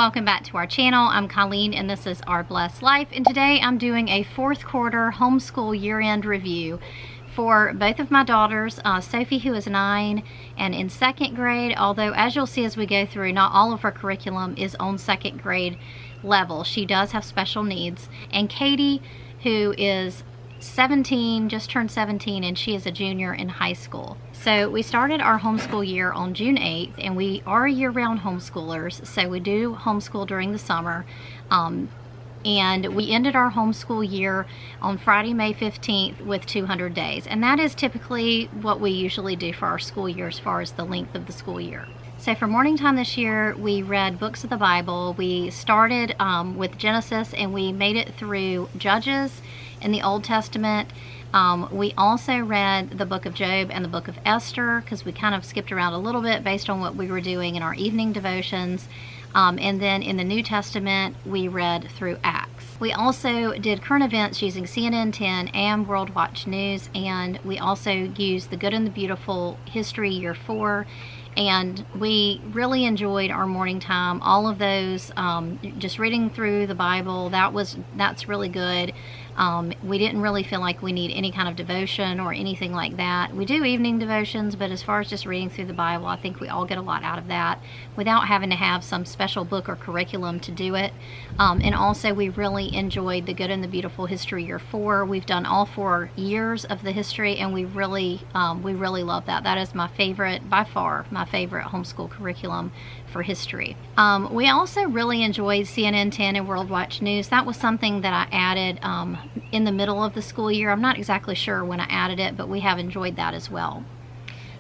welcome back to our channel. I'm Colleen and this is Our Blessed Life, and today I'm doing a fourth quarter homeschool year-end review for both of my daughters, Sophie, who is 9 and in 2nd grade, although as you'll see as we go through, not all of her curriculum is on 2nd grade level. She does have special needs. And Katie, who is 17, just turned 17, and she is a junior in high school. So we started our homeschool year on June 8th, and we are year-round homeschoolers, so we do homeschool during the summer. And we ended our homeschool year on Friday, May 15th with 200 days. And that is typically what we usually do for our school year as far as the length of the school year. So for morning time this year, we read books of the Bible. We started with Genesis, and we made it through Judges in the Old Testament. We also read the book of Job and the book of Esther, because we kind of skipped around a little bit based on what we were doing in our evening devotions. And then in the New Testament, we read through Acts. We also did current events using CNN 10 and World Watch News, and we also used The Good and the Beautiful History Year 4. And we really enjoyed our morning time. All of those, just reading through the Bible, that's really good. We didn't really feel like we need any kind of devotion or anything like that. We do evening devotions, but as far as just reading through the Bible, I think we all get a lot out of that without having to have some special book or curriculum to do it. And also we really enjoyed The Good and the Beautiful History Year 4. We've done all 4 years of the history, and we really love that. That is my favorite, by far, my favorite homeschool curriculum for history. We also really enjoyed CNN 10 and World Watch News. That was something that I added in the middle of the school year. I'm not exactly sure when I added it, but we have enjoyed that as well.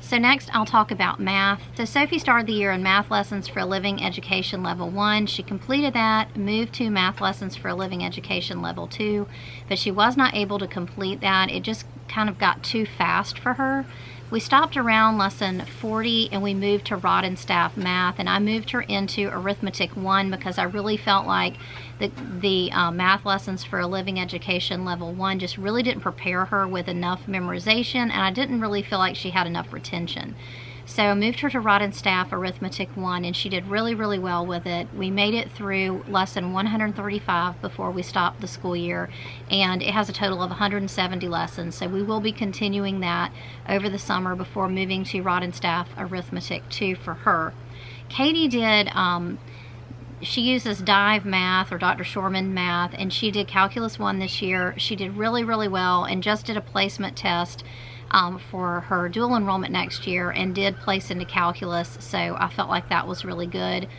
So next I'll talk about math. So Sophie started the year in Math Lessons for a Living Education Level 1. She completed that, moved to Math Lessons for a Living Education Level 2, but she was not able to complete that. It just kind of got too fast for her. We stopped around lesson 40 and we moved to Rod and Staff Math, and I moved her into Arithmetic 1 because I really felt like the Math Lessons for a Living Education Level 1 just really didn't prepare her with enough memorization, and I didn't really feel like she had enough retention. So I moved her to Rod and Staff Arithmetic 1, and she did really, really well with it. We made it through lesson 135 before we stopped the school year, and it has a total of 170 lessons. So we will be continuing that over the summer before moving to Rod and Staff Arithmetic 2 for her. Katie did, she uses Dive Math or Dr. Shorman Math, and she did Calculus 1 this year. She did really, really well and just did a placement test for her dual enrollment next year and did place into calculus, so I felt like that was really good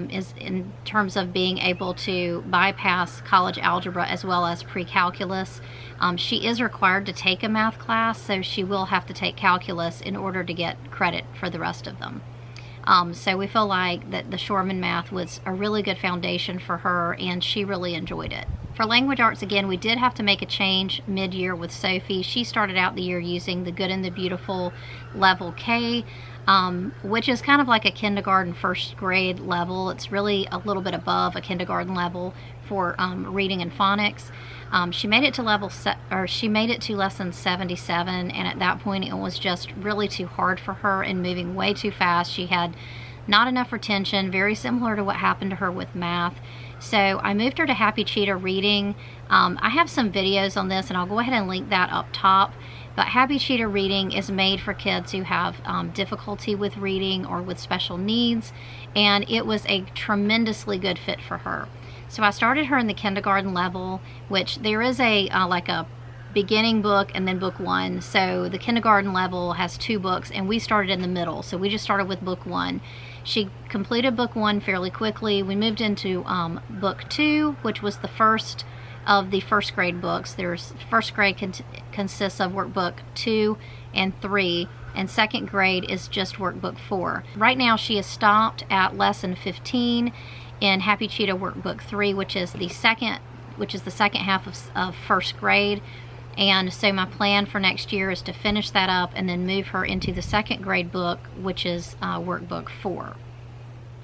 is in terms of being able to bypass college algebra as well as pre-calculus. She is required to take a math class, so she will have to take calculus in order to get credit for the rest of them. So we feel like that the Shorman Math was a really good foundation for her, and she really enjoyed it. For language arts, again, we did have to make a change mid-year with Sophie. She started out the year using The Good and the Beautiful Level K, which is kind of like a kindergarten 1st grade level. It's really a little bit above a kindergarten level for reading and phonics. She made it to lesson 77, and at that point it was just really too hard for her and moving way too fast. She had not enough retention, very similar to what happened to her with math. So I moved her to Happy Cheetah Reading. I have some videos on this, and I'll go ahead and link that up top. But Happy Cheetah Reading is made for kids who have difficulty with reading or with special needs, and it was a tremendously good fit for her. So I started her in the kindergarten level, which there is like a beginning book and then book 1. So the kindergarten level has 2 books, and we started in the middle. So we just started with book 1. She completed book 1 fairly quickly. We moved into book 2, which was the first of the 1st grade books. There's 1st grade consists of workbook 2 and 3, and 2nd grade is just workbook 4. Right now she is stopped at lesson 15 in Happy Cheetah workbook 3, which is the second half of 1st grade. And so my plan for next year is to finish that up and then move her into the 2nd grade book, which is workbook 4.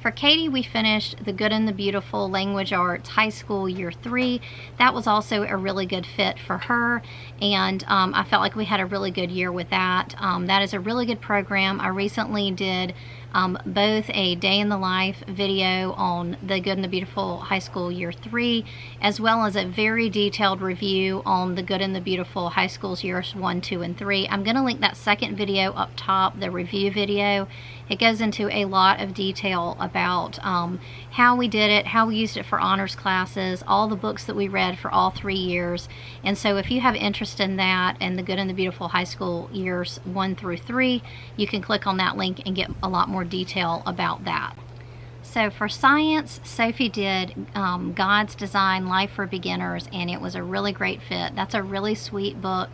For Katie, we finished The Good and the Beautiful Language Arts High School Year 3. That was also a really good fit for her, and I felt like we had a really good year with that. That is a really good program. I recently did both a day in the life video on the Good and the Beautiful High School Year 3, as well as a very detailed review on the Good and the Beautiful High Schools Years 1, 2, and 3. I'm going to link that second video up top, the review video. It goes into a lot of detail about how we did it, how we used it for honors classes, all the books that we read for all 3 years. And so if you have interest in that and the Good and the Beautiful High School Years 1 through 3, you can click on that link and get a lot more detail about that. So for science, Sophie did God's Design, Life for Beginners, and it was a really great fit. That's a really sweet book,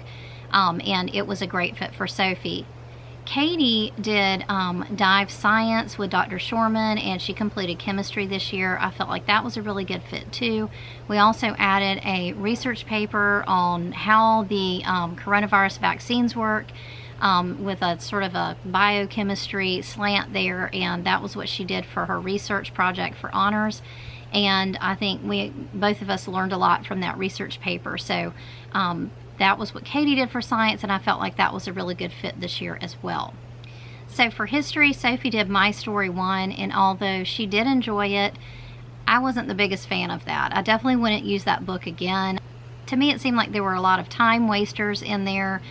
and it was a great fit for Sophie. Katie did Dive Science with Dr. Shorman, and she completed chemistry this year. I felt like that was a really good fit too. We also added a research paper on how the coronavirus vaccines work, with a sort of a biochemistry slant there, and that was what she did for her research project for honors. And I think both of us learned a lot from that research paper. So that was what Katie did for science, and I felt like that was a really good fit this year as well. So for history, Sophie did My Story 1, and although she did enjoy it, I wasn't the biggest fan of that. I definitely wouldn't use that book again. To me, it seemed like there were a lot of time wasters in there,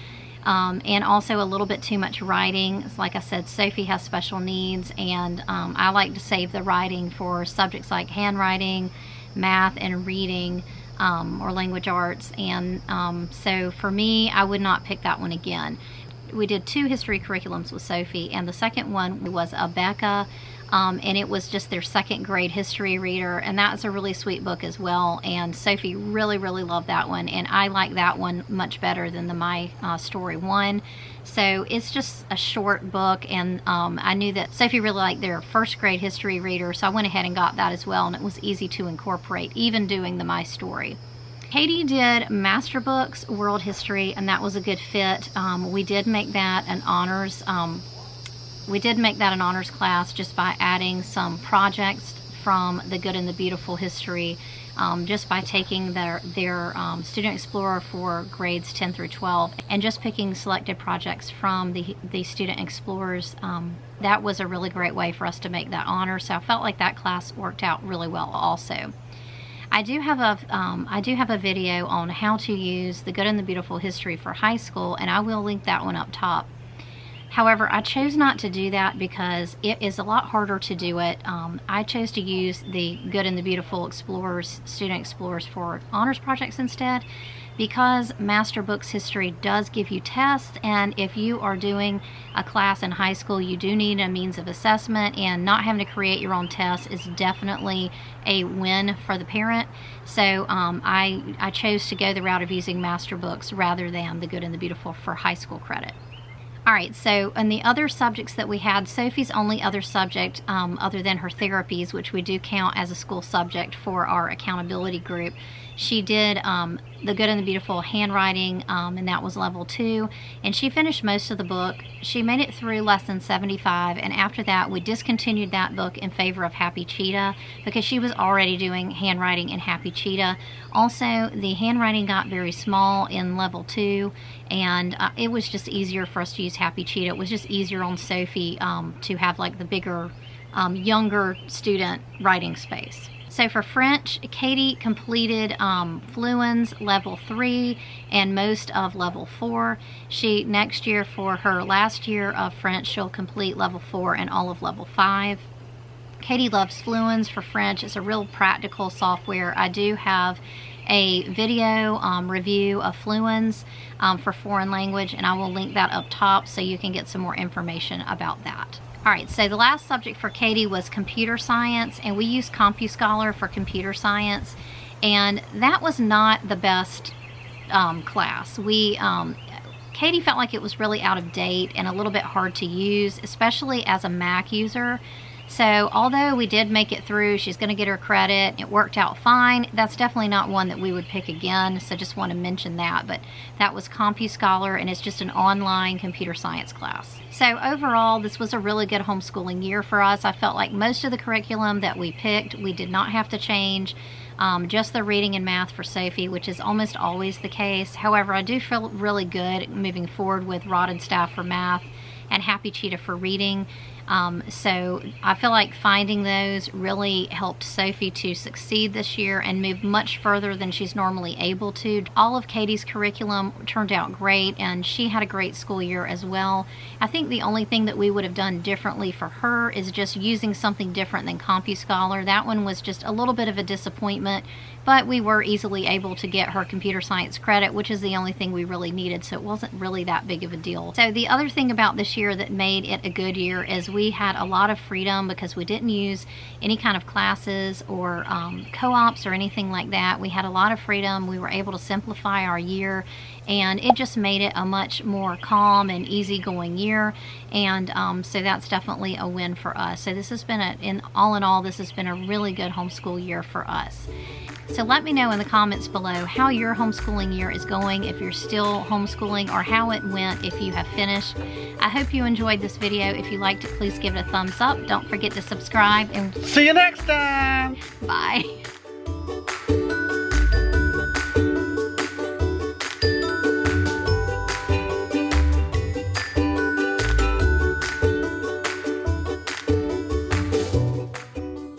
and also a little bit too much writing. Like I said, Sophie has special needs, and I like to save the writing for subjects like handwriting, math, and reading, or language arts. And so for me, I would not pick that one again. We did 2 history curriculums with Sophie, and the second one was Becca, and it was just their 2nd grade history reader, and that's a really sweet book as well, and Sophie really loved that one, and I like that one much better than the My Story 1. So it's just a short book, and I knew that Sophie really liked their 1st grade history reader, so I went ahead and got that as well, and it was easy to incorporate, even doing the My Story. Katie did Master Books World History, and that was a good fit. We did make that an honors class just by adding some projects from the Good and the Beautiful History, just by taking their Student Explorer for grades 10 through 12 and just picking selected projects from the Student Explorers. That was a really great way for us to make that honor, so I felt like that class worked out really well also. I do have a video on how to use the Good and the Beautiful History for high school, and I will link that one up top. However, I chose not to do that because it is a lot harder to do it. I chose to use the Good and the Beautiful Explorers, Student Explorers for honors projects instead, because Master Books History does give you tests, and if you are doing a class in high school, you do need a means of assessment, and not having to create your own tests is definitely a win for the parent. So I chose to go the route of using Master Books rather than the Good and the Beautiful for high school credit. Alright, so in the other subjects that we had, Sophie's only other subject, other than her therapies, which we do count as a school subject for our accountability group, she did the Good and the Beautiful handwriting, and that was level 2, and she finished most of the book. She made it through lesson 75, and after that we discontinued that book in favor of Happy Cheetah because she was already doing handwriting in Happy Cheetah. Also, the handwriting got very small in level 2, and it was just easier for us to use Happy Cheetah. It was just easier on Sophie to have like the bigger, younger student writing space. So for French, Katie completed Fluens level 3 and most of level 4. Next year, for her last year of French, she'll complete level 4 and all of level 5. Katie loves Fluens for French. It's a real practical software. I do have a video review of Fluens for foreign language, and I will link that up top so you can get some more information about that. Alright, so the last subject for Katie was computer science, and we used CompuScholar for computer science, and that was not the best class. Katie felt like it was really out of date and a little bit hard to use, especially as a Mac user. So although we did make it through, she's going to get her credit, it worked out fine. That's definitely not one that we would pick again, so just want to mention that. But that was CompuScholar, and it's just an online computer science class. So overall, this was a really good homeschooling year for us. I felt like most of the curriculum that we picked, we did not have to change. Just the reading and math for Sophie, which is almost always the case. However, I do feel really good moving forward with Rod and Staff for math and Happy Cheetah for reading. So I feel like finding those really helped Sophie to succeed this year and move much further than she's normally able to. All of Katie's curriculum turned out great, and she had a great school year as well. I think the only thing that we would have done differently for her is just using something different than CompuScholar. That one was just a little bit of a disappointment, but we were easily able to get her computer science credit, which is the only thing we really needed, so it wasn't really that big of a deal. So the other thing about this year that made it a good year is we had a lot of freedom because we didn't use any kind of classes or co-ops or anything like that. We had a lot of freedom. We were able to simplify our year, and it just made it a much more calm and easygoing year. And so that's definitely a win for us. So this has been all in all, this has been a really good homeschool year for us. So let me know in the comments below how your homeschooling year is going, if you're still homeschooling, or how it went if you have finished. I hope you enjoyed this video. If you liked it, please give it a thumbs up. Don't forget to subscribe, and see you next time. Bye.